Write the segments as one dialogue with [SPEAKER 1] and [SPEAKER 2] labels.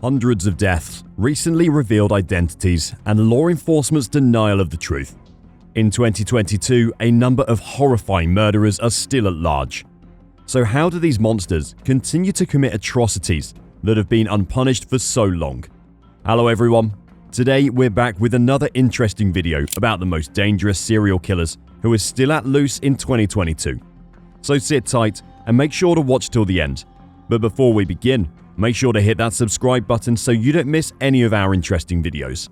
[SPEAKER 1] Hundreds of deaths, recently revealed identities, and law enforcement's denial of the truth. In 2022, a number of horrifying murderers are still at large. So how do these monsters continue to commit atrocities that have been unpunished for so long? Hello everyone. Today we're back with another interesting video about the most dangerous serial killers who are still at loose in 2022. So sit tight and make sure to watch till the end. But before we begin, make sure to hit that subscribe button so you don't miss any of our interesting videos.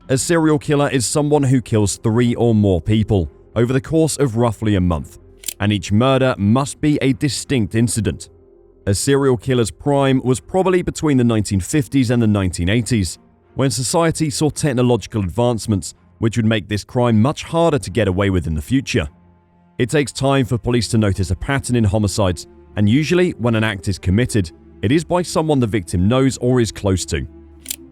[SPEAKER 1] A serial killer is someone who kills 3 or more people over the course of roughly a month, and each murder must be a distinct incident. A serial killer's prime was probably between the 1950s and the 1980s, when society saw technological advancements which would make this crime much harder to get away with in the future. It takes time for police to notice a pattern in homicides, and usually when an act is committed, it is by someone the victim knows or is close to.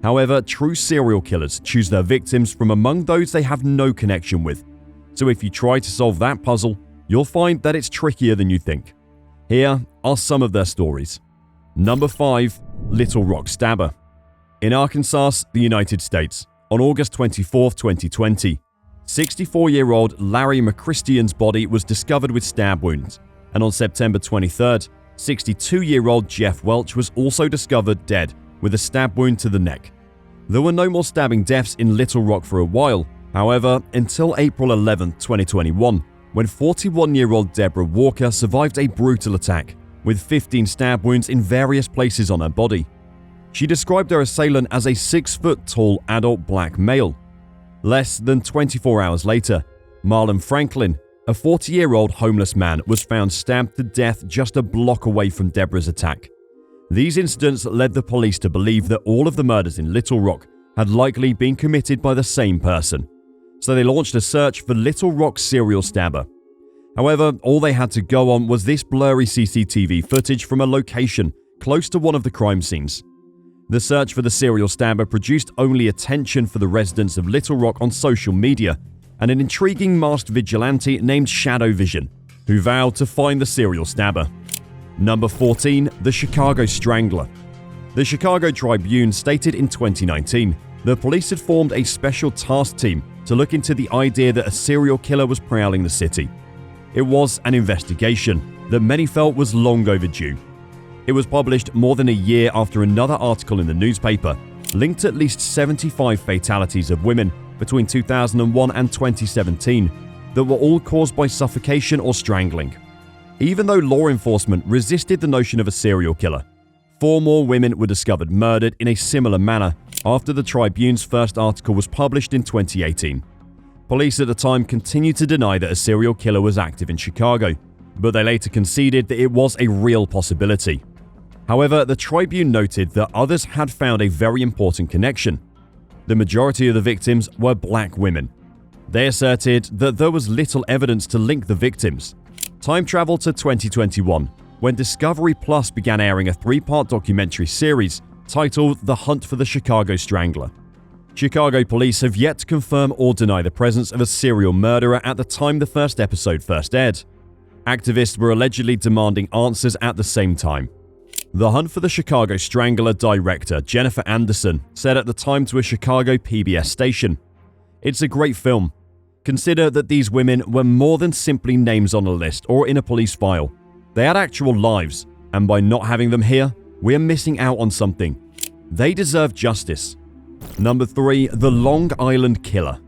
[SPEAKER 1] However, true serial killers choose their victims from among those they have no connection with. So if you try to solve that puzzle, you'll find that it's trickier than you think. Here are some of their stories. Number 5. Little Rock Stabber. In Arkansas, the United States, on August 24, 2020, 64-year-old Larry McChristian's body was discovered with stab wounds, and on September 23rd, 62-year-old Jeff Welch was also discovered dead with a stab wound to the neck. There were no more stabbing deaths in Little Rock for a while, however, until April 11, 2021, when 41-year-old Deborah Walker survived a brutal attack with 15 stab wounds in various places on her body. She described her assailant as a 6-foot-tall adult black male. Less than 24 hours later, Marlon Franklin, a 40-year-old homeless man, was found stabbed to death just a block away from Deborah's attack. These incidents led the police to believe that all of the murders in Little Rock had likely been committed by the same person. So they launched a search for Little Rock serial stabber. However, all they had to go on was this blurry CCTV footage from a location close to one of the crime scenes. The search for the serial stabber produced only attention for the residents of Little Rock on social media and an intriguing masked vigilante named Shadow Vision, who vowed to find the serial stabber. Number 14. The Chicago Strangler. The Chicago Tribune stated in 2019 that police had formed a special task team to look into the idea that a serial killer was prowling the city. It was an investigation that many felt was long overdue. It was published more than a year after another article in the newspaper linked at least 75 fatalities of women between 2001 and 2017 that were all caused by suffocation or strangling. Even though law enforcement resisted the notion of a serial killer, 4 more women were discovered murdered in a similar manner after the Tribune's first article was published in 2018. Police at the time continued to deny that a serial killer was active in Chicago, but they later conceded that it was a real possibility. However, the Tribune noted that others had found a very important connection. The majority of the victims were black women. They asserted that there was little evidence to link the victims. Time travel to 2021, when Discovery Plus began airing a 3-part documentary series titled The Hunt for the Chicago Strangler. Chicago police have yet to confirm or deny the presence of a serial murderer at the time the first episode first aired. Activists were allegedly demanding answers at the same time. The Hunt for the Chicago Strangler director Jennifer Anderson said at the time to a Chicago PBS station, "It's a great film. Consider that these women were more than simply names on a list or in a police file. They had actual lives, and by not having them here, we're missing out on something. They deserve justice." Number 3. The Long Island Killer.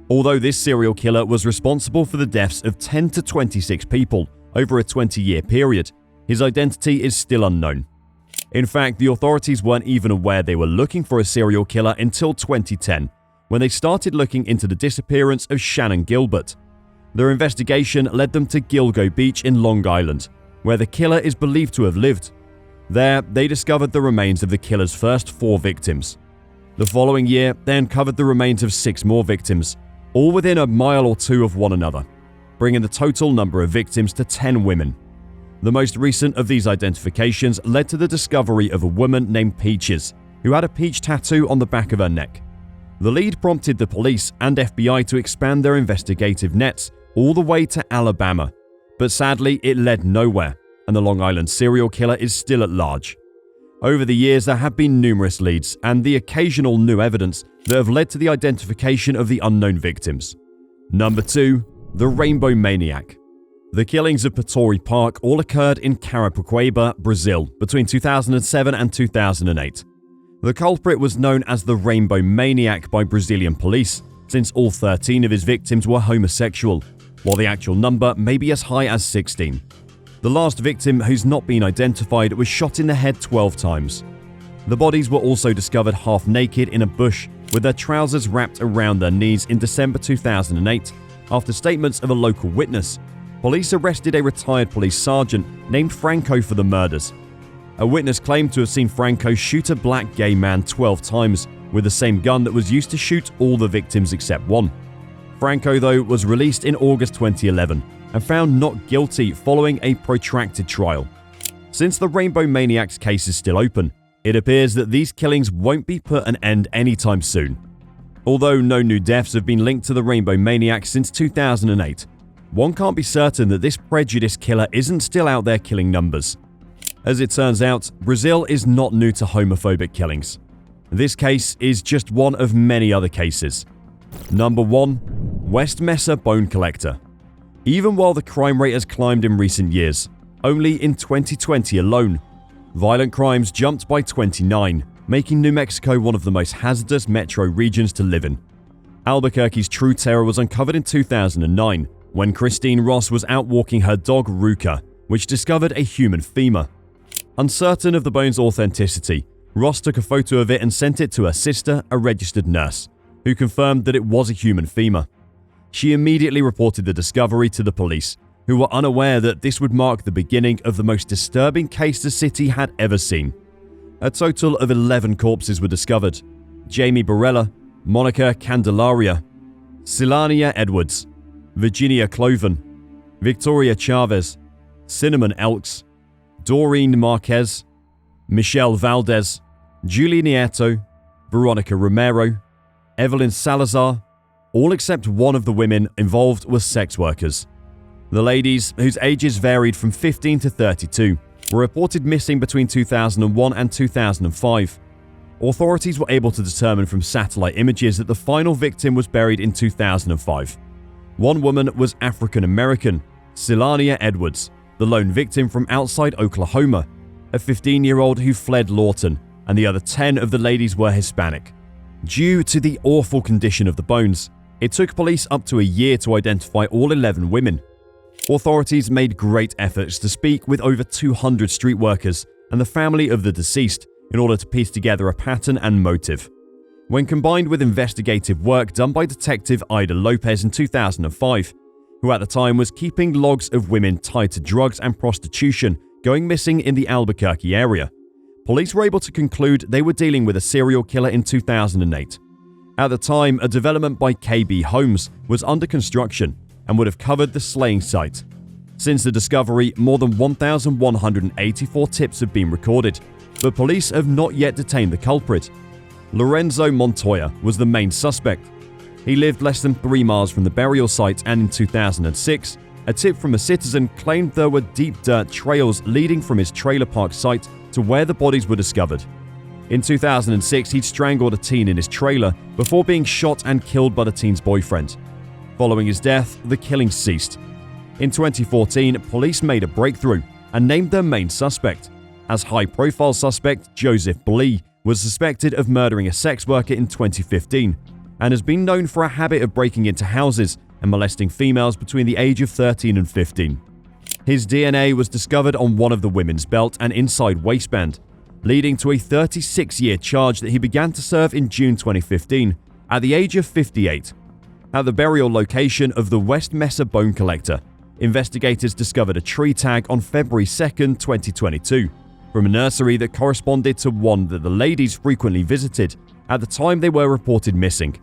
[SPEAKER 1] Although this serial killer was responsible for the deaths of 10 to 26 people over a 20-year period, his identity is still unknown. In fact, the authorities weren't even aware they were looking for a serial killer until 2010, when they started looking into the disappearance of Shannon Gilbert. Their investigation led them to Gilgo Beach in Long Island, where the killer is believed to have lived. There, they discovered the remains of the killer's first 4 victims. The following year, they uncovered the remains of 6 more victims, all within a mile or 2 of one another, bringing the total number of victims to 10 women. The most recent of these identifications led to the discovery of a woman named Peaches, who had a peach tattoo on the back of her neck. The lead prompted the police and FBI to expand their investigative nets all the way to Alabama, but sadly it led nowhere, and the Long Island serial killer is still at large. Over the years, there have been numerous leads and the occasional new evidence that have led to the identification of the unknown victims. Number 2. The Rainbow Maniac. The killings of Patori Park all occurred in Carapicuíba, Brazil, between 2007 and 2008. The culprit was known as the Rainbow Maniac by Brazilian police, since all 13 of his victims were homosexual, while the actual number may be as high as 16. The last victim, who's not been identified, was shot in the head 12 times. The bodies were also discovered half naked in a bush, with their trousers wrapped around their knees in December 2008. After statements of a local witness, police arrested a retired police sergeant named Franco for the murders. A witness claimed to have seen Franco shoot a black gay man 12 times with the same gun that was used to shoot all the victims except one. Franco, though, was released in August 2011 and found not guilty following a protracted trial. Since the Rainbow Maniac's case is still open, it appears that these killings won't be put an end anytime soon. Although no new deaths have been linked to the Rainbow Maniac since 2008, one can't be certain that this prejudiced killer isn't still out there killing numbers. As it turns out, Brazil is not new to homophobic killings. This case is just one of many other cases. Number 1. West Mesa Bone Collector. Even while the crime rate has climbed in recent years, only in 2020 alone, violent crimes jumped by 29, making New Mexico one of the most hazardous metro regions to live in. Albuquerque's true terror was uncovered in 2009, when Christine Ross was out walking her dog Ruka, which discovered a human femur. Uncertain of the bone's authenticity, Ross took a photo of it and sent it to her sister, a registered nurse, who confirmed that it was a human femur. She immediately reported the discovery to the police, who were unaware that this would mark the beginning of the most disturbing case the city had ever seen. A total of 11 corpses were discovered: Jamie Barella, Monica Candelaria, Silania Edwards, Virginia Cloven, Victoria Chavez, Cinnamon Elks, Doreen Marquez, Michelle Valdez, Julie Nieto, Veronica Romero, Evelyn Salazar. All except one of the women involved were sex workers. The ladies, whose ages varied from 15 to 32, were reported missing between 2001 and 2005. Authorities were able to determine from satellite images that the final victim was buried in 2005. One woman was African American, Silania Edwards, the lone victim from outside Oklahoma, a 15-year-old who fled Lawton, and the other 10 of the ladies were Hispanic. Due to the awful condition of the bones, it took police up to a year to identify all 11 women. Authorities made great efforts to speak with over 200 street workers and the family of the deceased in order to piece together a pattern and motive. When combined with investigative work done by Detective Ida Lopez in 2005, who at the time was keeping logs of women tied to drugs and prostitution going missing in the Albuquerque area, police were able to conclude they were dealing with a serial killer in 2008. At the time, a development by KB Homes was under construction and would have covered the slaying site. Since the discovery, more than 1,184 tips have been recorded, but police have not yet detained the culprit. Lorenzo Montoya was the main suspect. He lived less than 3 miles from the burial site, and in 2006, a tip from a citizen claimed there were deep dirt trails leading from his trailer park site to where the bodies were discovered. In 2006, he'd strangled a teen in his trailer before being shot and killed by the teen's boyfriend. Following his death, the killing ceased. In 2014, police made a breakthrough and named their main suspect, as high-profile suspect Joseph Blee was suspected of murdering a sex worker in 2015 and has been known for a habit of breaking into houses and molesting females between the age of 13 and 15. His DNA was discovered on one of the women's belt and inside waistband, leading to a 36-year charge that he began to serve in June 2015 at the age of 58. At the burial location of the West Mesa Bone Collector, investigators discovered a tree tag on February 2, 2022, from a nursery that corresponded to one that the ladies frequently visited at the time they were reported missing.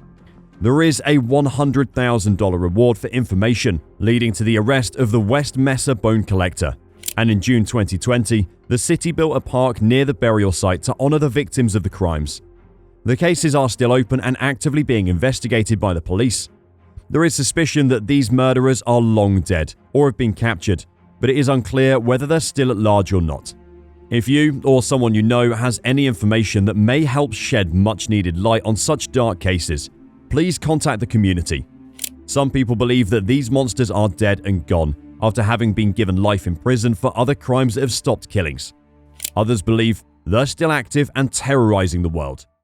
[SPEAKER 1] There is a $100,000 reward for information, leading to the arrest of the West Mesa Bone Collector. And in June 2020, the city built a park near the burial site to honor the victims of the crimes. The cases are still open and actively being investigated by the police. There is suspicion that these murderers are long dead or have been captured, but it is unclear whether they're still at large or not. If you or someone you know has any information that may help shed much needed light on such dark cases, please contact the community. Some people believe that these monsters are dead and gone after having been given life in prison for other crimes that have stopped killings. Others believe they're still active and terrorizing the world.